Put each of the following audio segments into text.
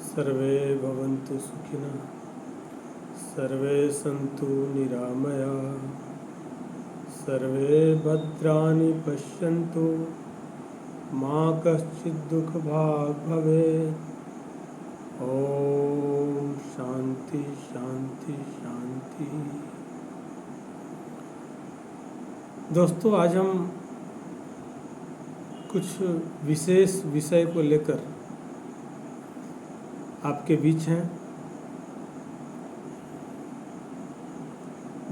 सर्वे भवन्तु सुखिनः, सर्वे सन्तु निरामयाः, सर्वे भद्राणि पश्यन्तु, मा कश्चित् दुःखभाग् भवेत्। ओम शांति शांति शांति। दोस्तों, आज हम कुछ विशेष विषय को लेकर आपके बीच हैं।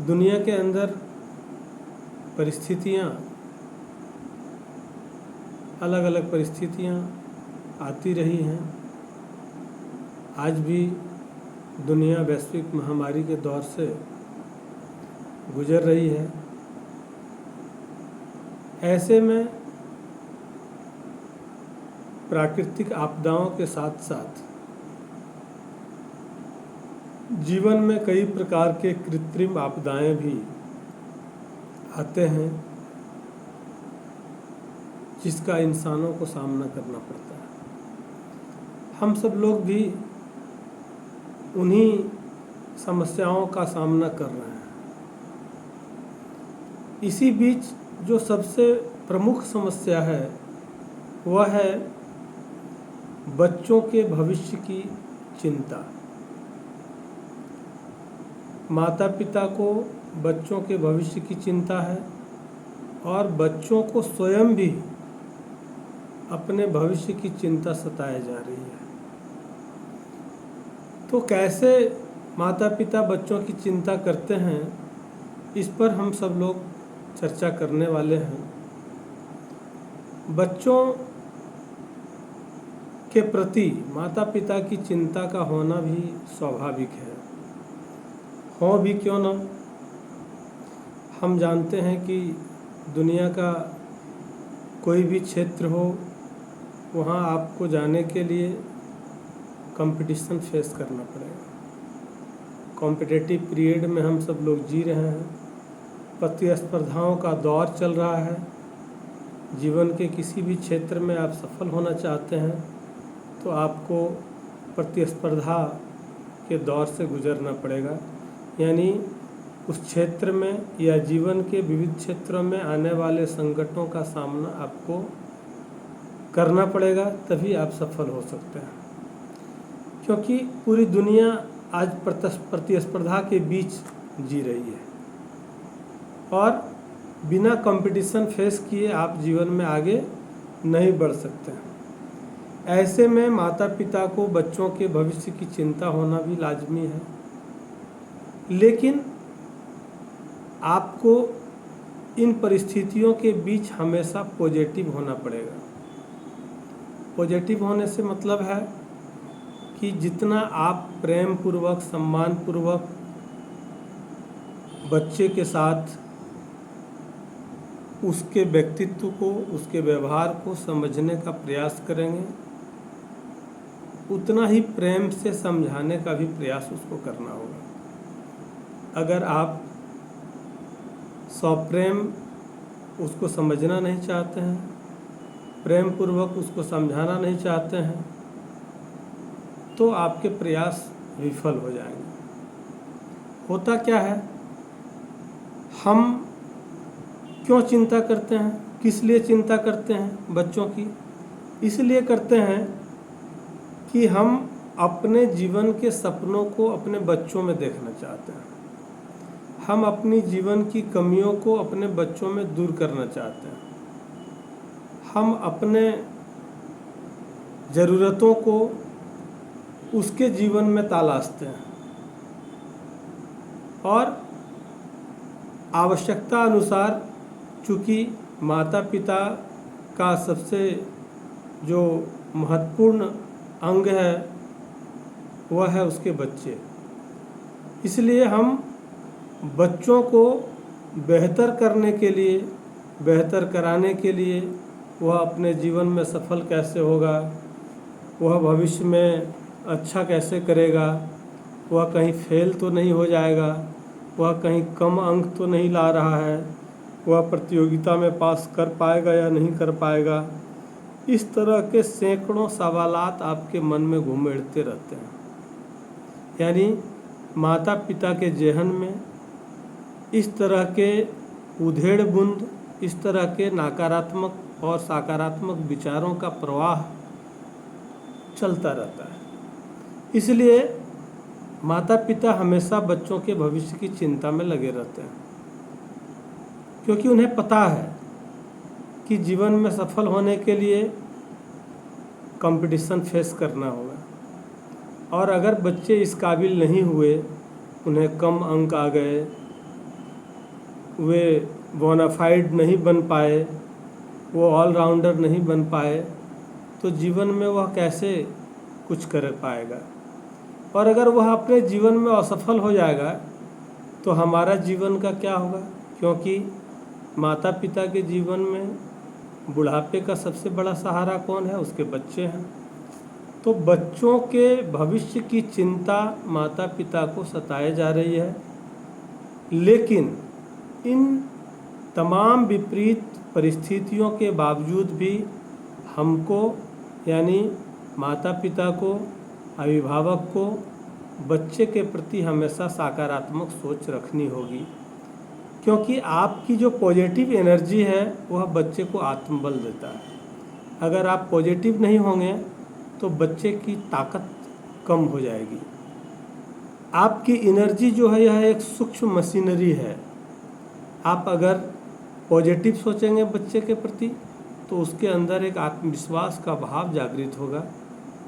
दुनिया के अंदर परिस्थितियाँ, अलग अलग परिस्थितियाँ आती रही हैं। आज भी दुनिया वैश्विक महामारी के दौर से गुजर रही है। ऐसे में प्राकृतिक आपदाओं के साथ साथ जीवन में कई प्रकार के कृत्रिम आपदाएं भी आते हैं, जिसका इंसानों को सामना करना पड़ता है। हम सब लोग भी उन्हीं समस्याओं का सामना कर रहे हैं। इसी बीच जो सबसे प्रमुख समस्या है वह है बच्चों के भविष्य की चिंता। माता पिता को बच्चों के भविष्य की चिंता है और बच्चों को स्वयं भी अपने भविष्य की चिंता सताए जा रही है। तो कैसे माता पिता बच्चों की चिंता करते हैं, इस पर हम सब लोग चर्चा करने वाले हैं। बच्चों के प्रति माता पिता की चिंता का होना भी स्वाभाविक है। हो भी क्यों ना। हम जानते हैं कि दुनिया का कोई भी क्षेत्र हो, वहाँ आपको जाने के लिए कंपटीशन फेस करना पड़ेगा। कॉम्पिटिटिव पीरियड में हम सब लोग जी रहे हैं। प्रतिस्पर्धाओं का दौर चल रहा है। जीवन के किसी भी क्षेत्र में आप सफल होना चाहते हैं तो आपको प्रतिस्पर्धा के दौर से गुजरना पड़ेगा। यानी उस क्षेत्र में या जीवन के विविध क्षेत्रों में आने वाले संकटों का सामना आपको करना पड़ेगा, तभी आप सफल हो सकते हैं। क्योंकि पूरी दुनिया आज प्रतिस्पर्धा के बीच जी रही है और बिना कंपटीशन फेस किए आप जीवन में आगे नहीं बढ़ सकते हैं। ऐसे में माता पिता को बच्चों के भविष्य की चिंता होना भी लाजमी है। लेकिन आपको इन परिस्थितियों के बीच हमेशा पॉजिटिव होना पड़ेगा। पॉजिटिव होने से मतलब है कि जितना आप प्रेम पूर्वक, सम्मान पूर्वक बच्चे के साथ उसके व्यक्तित्व को, उसके व्यवहार को समझने का प्रयास करेंगे, उतना ही प्रेम से समझाने का भी प्रयास उसको करना होगा। अगर आप सप्रेम उसको समझना नहीं चाहते हैं, प्रेम पूर्वक उसको समझाना नहीं चाहते हैं, तो आपके प्रयास विफल हो जाएंगे। होता क्या है, हम क्यों चिंता करते हैं, किस लिए चिंता करते हैं बच्चों की? इसलिए करते हैं कि हम अपने जीवन के सपनों को अपने बच्चों में देखना चाहते हैं। हम अपनी जीवन की कमियों को अपने बच्चों में दूर करना चाहते हैं। हम अपने ज़रूरतों को उसके जीवन में तलाशते हैं और आवश्यकता अनुसार, चूँकि माता पिता का सबसे जो महत्वपूर्ण अंग है वह है उसके बच्चे। इसलिए हम बच्चों को बेहतर करने के लिए, बेहतर कराने के लिए, वह अपने जीवन में सफल कैसे होगा, वह भविष्य में अच्छा कैसे करेगा, वह कहीं फेल तो नहीं हो जाएगा, वह कहीं कम अंक तो नहीं ला रहा है, वह प्रतियोगिता में पास कर पाएगा या नहीं कर पाएगा। इस तरह के सैकड़ों सवालात आपके मन में घूमते रहते हैं। यानी माता पिता के ज़हन में इस तरह के उधेड़ बुंद, इस तरह के नकारात्मक और सकारात्मक विचारों का प्रवाह चलता रहता है। इसलिए माता पिता हमेशा बच्चों के भविष्य की चिंता में लगे रहते हैं, क्योंकि उन्हें पता है कि जीवन में सफल होने के लिए कंपटीशन फेस करना होगा, और अगर बच्चे इस काबिल नहीं हुए, उन्हें कम अंक आ गए, वे बोनाफाइड नहीं बन पाए, वो ऑलराउंडर नहीं बन पाए, तो जीवन में वह कैसे कुछ कर पाएगा। और अगर वह अपने जीवन में असफल हो जाएगा तो हमारा जीवन का क्या होगा, क्योंकि माता पिता के जीवन में बुढ़ापे का सबसे बड़ा सहारा कौन है? उसके बच्चे हैं। तो बच्चों के भविष्य की चिंता माता पिता को सताए जा रही है, लेकिन इन तमाम विपरीत परिस्थितियों के बावजूद भी हमको, यानी माता पिता को, अभिभावक को बच्चे के प्रति हमेशा सकारात्मक सोच रखनी होगी, क्योंकि आपकी जो पॉजिटिव एनर्जी है वह बच्चे को आत्मबल देता है। अगर आप पॉजिटिव नहीं होंगे तो बच्चे की ताकत कम हो जाएगी। आपकी एनर्जी जो है यह एक सूक्ष्म मशीनरी है। आप अगर पॉजिटिव सोचेंगे बच्चे के प्रति तो उसके अंदर एक आत्मविश्वास का भाव जागृत होगा,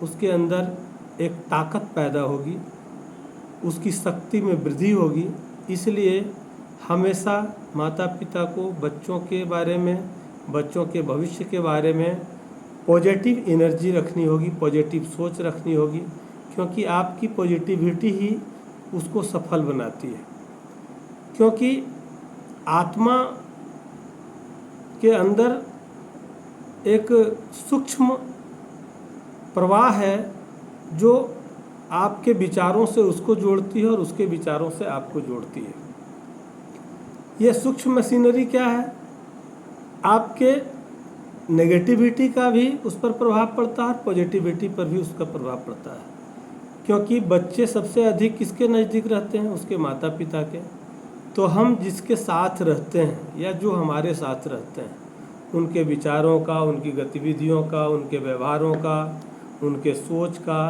उसके अंदर एक ताकत पैदा होगी, उसकी शक्ति में वृद्धि होगी। इसलिए हमेशा माता पिता को बच्चों के बारे में, बच्चों के भविष्य के बारे में पॉजिटिव एनर्जी रखनी होगी, पॉजिटिव सोच रखनी होगी, क्योंकि आपकी पॉजिटिविटी ही उसको सफल बनाती है। क्योंकि आत्मा के अंदर एक सूक्ष्म प्रवाह है जो आपके विचारों से उसको जोड़ती है और उसके विचारों से आपको जोड़ती है। ये सूक्ष्म मशीनरी क्या है? आपके नेगेटिविटी का भी उस पर प्रभाव पड़ता है, पॉजिटिविटी पर भी उसका प्रभाव पड़ता है। क्योंकि बच्चे सबसे अधिक किसके नज़दीक रहते हैं? उसके माता पिता के। तो हम जिसके साथ रहते हैं या जो हमारे साथ रहते हैं, उनके विचारों का, उनकी गतिविधियों का, उनके व्यवहारों का, उनके सोच का,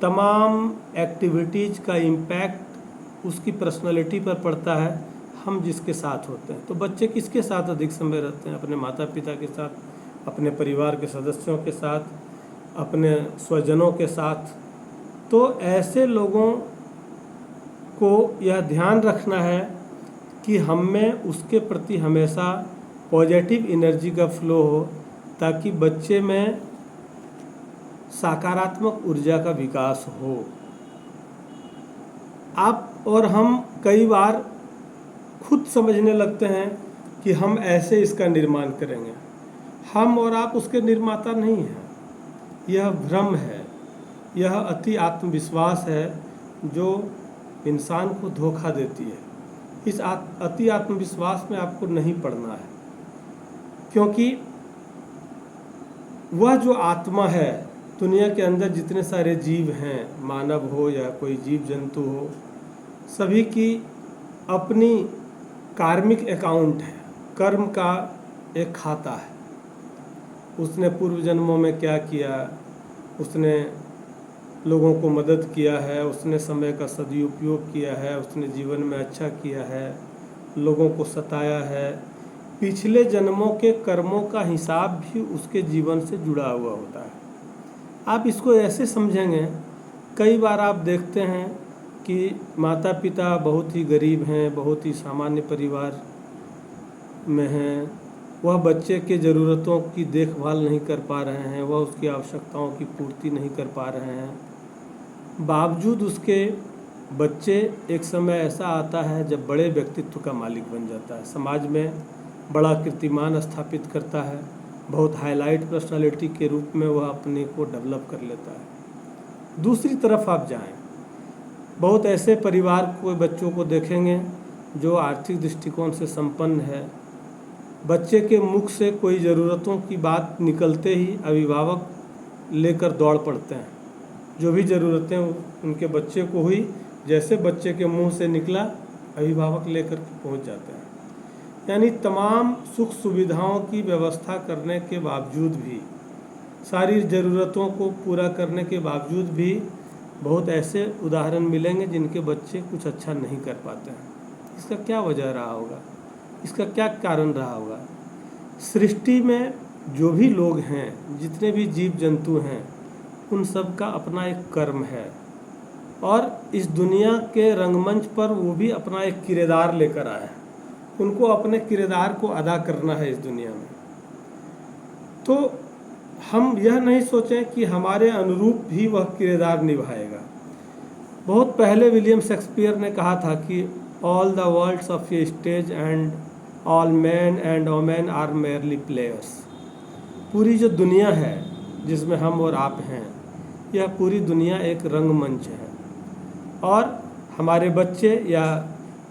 तमाम एक्टिविटीज़ का इम्पैक्ट उसकी पर्सनालिटी पर पड़ता है, हम जिसके साथ होते हैं। तो बच्चे किसके साथ अधिक समय रहते हैं? अपने माता पिता के साथ, अपने परिवार के सदस्यों के साथ, अपने स्वजनों के साथ। तो ऐसे लोगों को यह ध्यान रखना है कि हम में उसके प्रति हमेशा पॉजिटिव एनर्जी का फ्लो हो, ताकि बच्चे में सकारात्मक ऊर्जा का विकास हो। आप और हम कई बार खुद समझने लगते हैं कि हम ऐसे इसका निर्माण करेंगे। हम और आप उसके निर्माता नहीं हैं। यह भ्रम है, यह अति आत्मविश्वास है जो इंसान को धोखा देती है। इस अति आत्मविश्वास में आपको नहीं पड़ना है, क्योंकि वह जो आत्मा है, दुनिया के अंदर जितने सारे जीव हैं, मानव हो या कोई जीव जंतु हो, सभी की अपनी कार्मिक अकाउंट है, कर्म का एक खाता है। उसने पूर्व जन्मों में क्या किया, उसने लोगों को मदद किया है, उसने समय का सदुपयोग किया है, उसने जीवन में अच्छा किया है, लोगों को सताया है। पिछले जन्मों के कर्मों का हिसाब भी उसके जीवन से जुड़ा हुआ होता है। आप इसको ऐसे समझेंगे, कई बार आप देखते हैं कि माता पिता बहुत ही गरीब हैं, बहुत ही सामान्य परिवार में हैं, वह बच्चे के ज़रूरतों की देखभाल नहीं कर पा रहे हैं, वह उसकी आवश्यकताओं की पूर्ति नहीं कर पा रहे हैं। बावजूद उसके बच्चे एक समय ऐसा आता है जब बड़े व्यक्तित्व का मालिक बन जाता है, समाज में बड़ा कीर्तिमान स्थापित करता है, बहुत हाईलाइट पर्सनालिटी के रूप में वह अपने को डेवलप कर लेता है। दूसरी तरफ आप जाएं, बहुत ऐसे परिवार को, बच्चों को देखेंगे जो आर्थिक दृष्टिकोण से संपन्न है, बच्चे के मुख से कोई ज़रूरतों की बात निकलते ही अभिभावक लेकर दौड़ पड़ते हैं। जो भी ज़रूरतें उनके बच्चे को हुई, जैसे बच्चे के मुंह से निकला अभिभावक लेकर के पहुंच जाते हैं। यानी तमाम सुख सुविधाओं की व्यवस्था करने के बावजूद भी, सारी ज़रूरतों को पूरा करने के बावजूद भी बहुत ऐसे उदाहरण मिलेंगे जिनके बच्चे कुछ अच्छा नहीं कर पाते हैं। इसका क्या वजह रहा होगा? इसका क्या कारण रहा होगा? सृष्टि में जो भी लोग हैं, जितने भी जीव जंतु हैं, उन सब का अपना एक कर्म है और इस दुनिया के रंगमंच पर वो भी अपना एक किरदार लेकर आए हैं। उनको अपने किरदार को अदा करना है इस दुनिया में। तो हम यह नहीं सोचें कि हमारे अनुरूप भी वह किरदार निभाएगा। बहुत पहले विलियम शेक्सपियर ने कहा था कि all the worlds of a stage and all man and women are merely players. पूरी जो दुनिया है जिसमें हम और आप हैं, यह पूरी दुनिया एक रंगमंच है और हमारे बच्चे या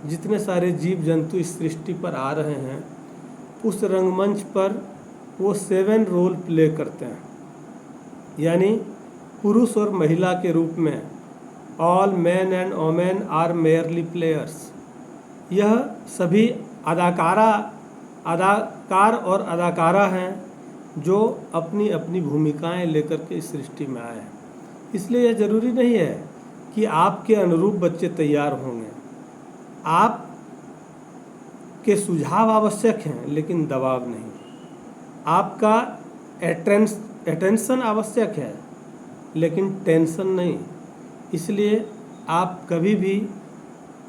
जितने सारे जीव जंतु इस सृष्टि पर आ रहे हैं, उस रंगमंच पर वो 7 रोल प्ले करते हैं। यानी पुरुष और महिला के रूप में all man and women are merely players. यह सभी अदाकार और अदाकारा हैं जो अपनी अपनी भूमिकाएं लेकर के इस सृष्टि में आए हैं। इसलिए यह ज़रूरी नहीं है कि आपके अनुरूप बच्चे तैयार होंगे। आप के सुझाव आवश्यक हैं लेकिन दबाव नहीं। आपका अटेंशन आवश्यक है लेकिन टेंशन नहीं। इसलिए आप कभी भी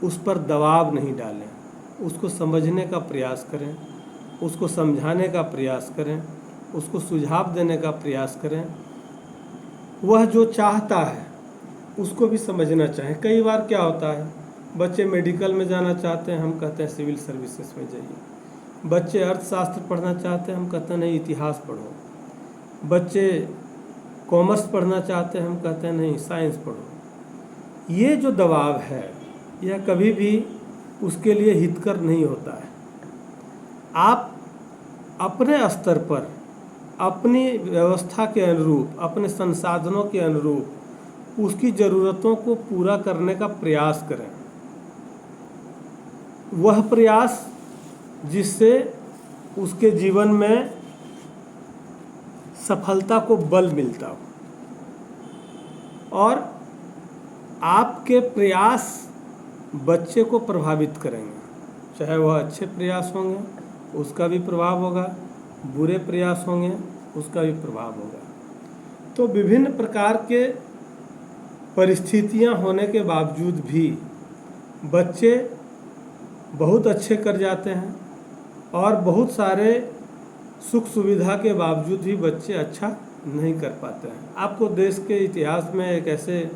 उस पर दबाव नहीं डालें। उसको समझने का प्रयास करें, उसको समझाने का प्रयास करें, उसको सुझाव देने का प्रयास करें। वह जो चाहता है उसको भी समझना चाहें। कई बार क्या होता है, बच्चे मेडिकल में जाना चाहते हैं, हम कहते हैं सिविल सर्विसेज में जाइए। बच्चे अर्थशास्त्र पढ़ना चाहते हैं, हम कहते हैं नहीं इतिहास पढ़ो। बच्चे कॉमर्स पढ़ना चाहते हैं, हम कहते हैं नहीं साइंस पढ़ो। ये जो दबाव है यह कभी भी उसके लिए हितकर नहीं होता है। आप अपने स्तर पर अपनी व्यवस्था के अनुरूप, अपने संसाधनों के अनुरूप उसकी ज़रूरतों को पूरा करने का प्रयास करें। वह प्रयास जिससे उसके जीवन में सफलता को बल मिलता हो और आपके प्रयास बच्चे को प्रभावित करेंगे। चाहे वह अच्छे प्रयास होंगे उसका भी प्रभाव होगा, बुरे प्रयास होंगे उसका भी प्रभाव होगा। तो विभिन्न प्रकार के परिस्थितियां होने के बावजूद भी बच्चे बहुत अच्छे कर जाते हैं और बहुत सारे सुख सुविधा के बावजूद भी बच्चे अच्छा नहीं कर पाते हैं। आपको देश के इतिहास में एक ऐसे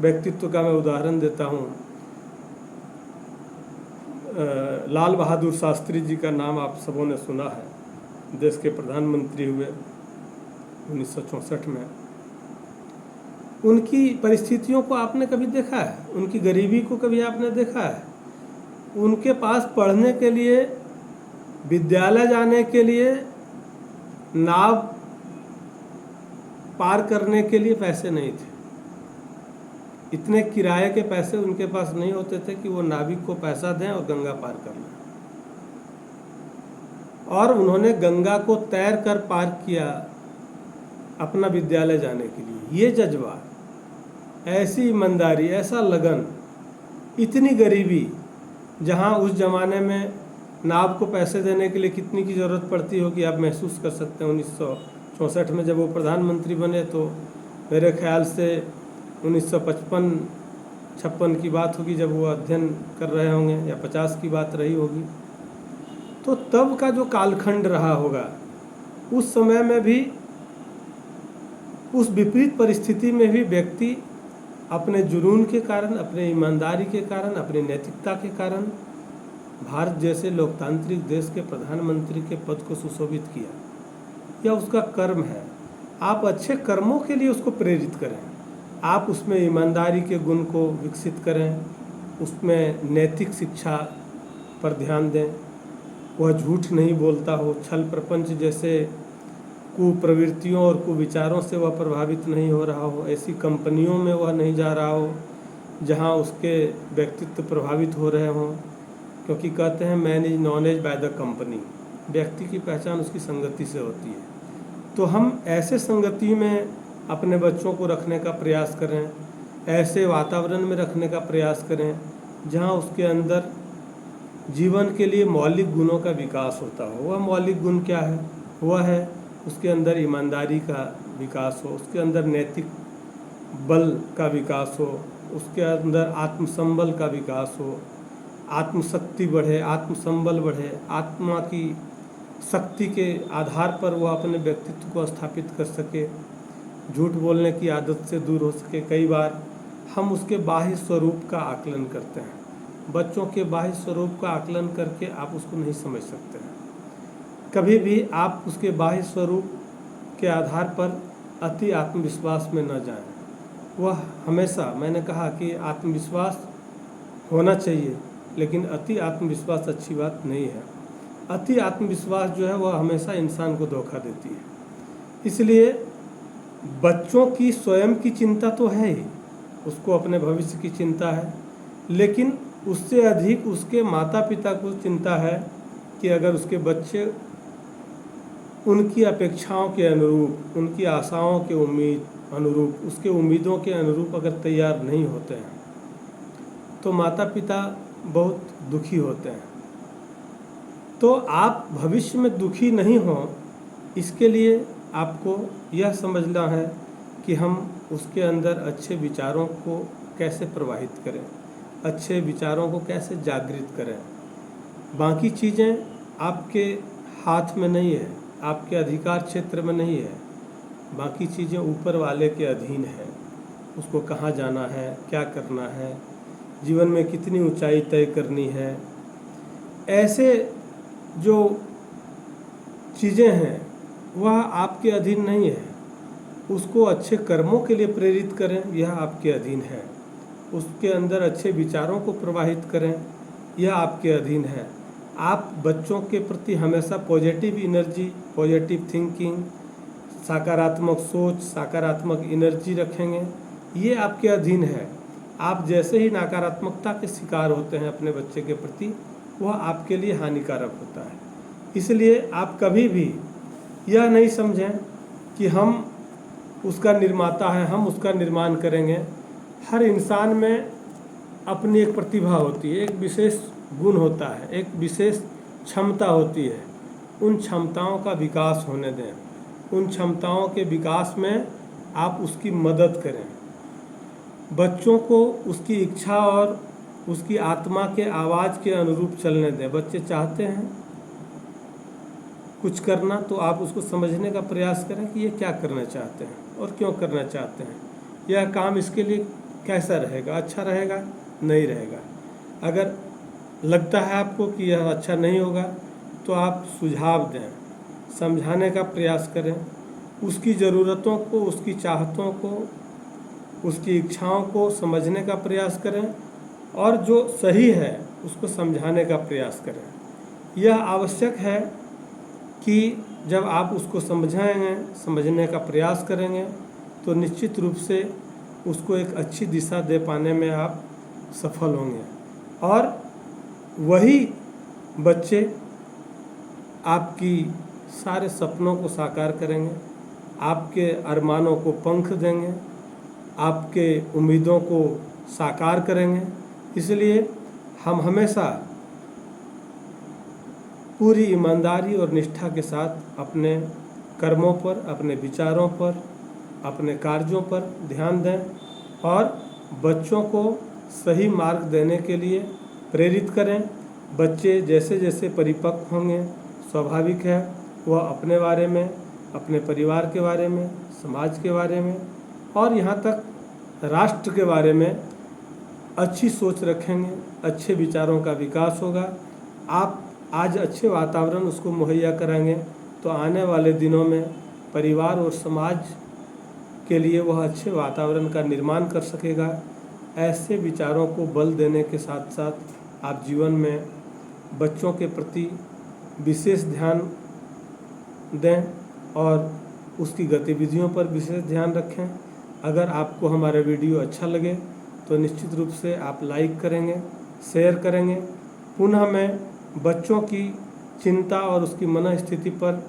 व्यक्तित्व का मैं उदाहरण देता हूँ। लाल बहादुर शास्त्री जी का नाम आप सबों ने सुना है। देश के प्रधानमंत्री हुए 1964 में। उनकी परिस्थितियों को आपने कभी देखा है? उनकी गरीबी को कभी आपने देखा है? उनके पास पढ़ने के लिए, विद्यालय जाने के लिए, नाव पार करने के लिए पैसे नहीं थे। इतने किराए के पैसे उनके पास नहीं होते थे कि वो नाविक को पैसा दें और गंगा पार कर लें। और उन्होंने गंगा को तैर कर पार किया अपना विद्यालय जाने के लिए। ये जज्बा, ऐसी ईमानदारी, ऐसा लगन, इतनी गरीबी, जहाँ उस ज़माने में नाव को पैसे देने के लिए कितनी की ज़रूरत पड़ती होगी आप महसूस कर सकते हैं। 1964 में जब वो प्रधानमंत्री बने तो मेरे ख्याल से 1955-56 की बात होगी जब वो अध्ययन कर रहे होंगे, या 50 की बात रही होगी। तो तब का जो कालखंड रहा होगा, उस समय में भी, उस विपरीत परिस्थिति में भी व्यक्ति अपने जुनून के कारण, अपने ईमानदारी के कारण, अपनी नैतिकता के कारण भारत जैसे लोकतांत्रिक देश के प्रधानमंत्री के पद को सुशोभित किया। यह उसका कर्म है। आप अच्छे कर्मों के लिए उसको प्रेरित करें, आप उसमें ईमानदारी के गुण को विकसित करें, उसमें नैतिक शिक्षा पर ध्यान दें, वह झूठ नहीं बोलता हो, छल प्रपंच जैसे कुप्रवृत्तियों और कुविचारों से वह प्रभावित नहीं हो रहा हो, ऐसी कंपनियों में वह नहीं जा रहा हो जहां उसके व्यक्तित्व प्रभावित हो रहे हों, क्योंकि कहते हैं man is knowledge by the company, व्यक्ति की पहचान उसकी संगति से होती है। तो हम ऐसे संगति में अपने बच्चों को रखने का प्रयास करें, ऐसे वातावरण में रखने का प्रयास करें जहां उसके अंदर जीवन के लिए मौलिक गुणों का विकास होता हो। वह मौलिक गुण क्या है? वह है उसके अंदर ईमानदारी का विकास हो, उसके अंदर नैतिक बल का विकास हो, उसके अंदर आत्मसंबल का विकास हो, आत्मशक्ति बढ़े, आत्मसंबल बढ़े, आत्मा की शक्ति के आधार पर वह अपने व्यक्तित्व को स्थापित कर सके, झूठ बोलने की आदत से दूर हो सके। कई बार हम उसके बाह्य स्वरूप का आकलन करते हैं, बच्चों के बाह्य स्वरूप का आकलन करके आप उसको नहीं समझ सकते हैं। कभी भी आप उसके बाह्य स्वरूप के आधार पर अति आत्मविश्वास में न जाएं। वह हमेशा, मैंने कहा कि आत्मविश्वास होना चाहिए, लेकिन अति आत्मविश्वास अच्छी बात नहीं है। अति आत्मविश्वास जो है वह हमेशा इंसान को धोखा देती है। इसलिए बच्चों की स्वयं की चिंता तो है ही, उसको अपने भविष्य की चिंता है, लेकिन उससे अधिक उसके माता पिता को चिंता है कि अगर उसके बच्चे उनकी अपेक्षाओं के अनुरूप, उनकी आशाओं के अनुरूप, उसके उम्मीदों के अनुरूप अगर तैयार नहीं होते हैं तो माता पिता बहुत दुखी होते हैं। तो आप भविष्य में दुखी नहीं हों, इसके लिए आपको यह समझना है कि हम उसके अंदर अच्छे विचारों को कैसे प्रवाहित करें, अच्छे विचारों को कैसे जागृत करें। बाकी चीज़ें आपके हाथ में नहीं है, आपके अधिकार क्षेत्र में नहीं है। बाकी चीज़ें ऊपर वाले के अधीन है। उसको कहाँ जाना है, क्या करना है, जीवन में कितनी ऊंचाई तय करनी है, ऐसे जो चीज़ें हैं वह आपके अधीन नहीं है। उसको अच्छे कर्मों के लिए प्रेरित करें, यह आपके अधीन है। उसके अंदर अच्छे विचारों को प्रवाहित करें, यह आपके अधीन है। आप बच्चों के प्रति हमेशा पॉजिटिव एनर्जी, पॉजिटिव थिंकिंग, सकारात्मक सोच, सकारात्मक एनर्जी रखेंगे, ये आपके अधीन है। आप जैसे ही नकारात्मकता के शिकार होते हैं अपने बच्चे के प्रति, वह आपके लिए हानिकारक होता है। इसलिए आप कभी भी यह नहीं समझें कि हम उसका निर्माता हैं, हम उसका निर्माण करेंगे। हर इंसान में अपनी एक प्रतिभा होती है, एक विशेष गुण होता है, एक विशेष क्षमता होती है। उन क्षमताओं का विकास होने दें, उन क्षमताओं के विकास में आप उसकी मदद करें। बच्चों को उसकी इच्छा और उसकी आत्मा के आवाज़ के अनुरूप चलने दें। बच्चे चाहते हैं कुछ करना, तो आप उसको समझने का प्रयास करें कि ये क्या करना चाहते हैं और क्यों करना चाहते हैं, यह काम इसके लिए कैसा रहेगा, अच्छा रहेगा, नहीं रहेगा। अगर लगता है आपको कि यह अच्छा नहीं होगा तो आप सुझाव दें, समझाने का प्रयास करें, उसकी ज़रूरतों को, उसकी चाहतों को, उसकी इच्छाओं को समझने का प्रयास करें और जो सही है उसको समझाने का प्रयास करें। यह आवश्यक है कि जब आप उसको समझाएंगे, समझने का प्रयास करेंगे, तो निश्चित रूप से उसको एक अच्छी दिशा दे पाने में आप सफल होंगे। और वही बच्चे आपकी सारे सपनों को साकार करेंगे, आपके अरमानों को पंख देंगे, आपके उम्मीदों को साकार करेंगे। इसलिए हम हमेशा पूरी ईमानदारी और निष्ठा के साथ अपने कर्मों पर, अपने विचारों पर, अपने कार्यों पर ध्यान दें और बच्चों को सही मार्ग देने के लिए प्रेरित करें। बच्चे जैसे जैसे परिपक्व होंगे, स्वाभाविक है वह अपने बारे में, अपने परिवार के बारे में, समाज के बारे में और यहाँ तक राष्ट्र के बारे में अच्छी सोच रखेंगे, अच्छे विचारों का विकास होगा। आप आज अच्छे वातावरण उसको मुहैया कराएंगे तो आने वाले दिनों में परिवार और समाज के लिए वह अच्छे वातावरण का निर्माण कर सकेगा। ऐसे विचारों को बल देने के साथ साथ आप जीवन में बच्चों के प्रति विशेष ध्यान दें और उसकी गतिविधियों पर विशेष ध्यान रखें। अगर आपको हमारा वीडियो अच्छा लगे तो निश्चित रूप से आप लाइक करेंगे, शेयर करेंगे। पुनः मैं बच्चों की चिंता और उसकी मनःस्थिति पर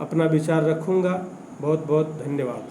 अपना विचार रखूँगा। बहुत बहुत धन्यवाद।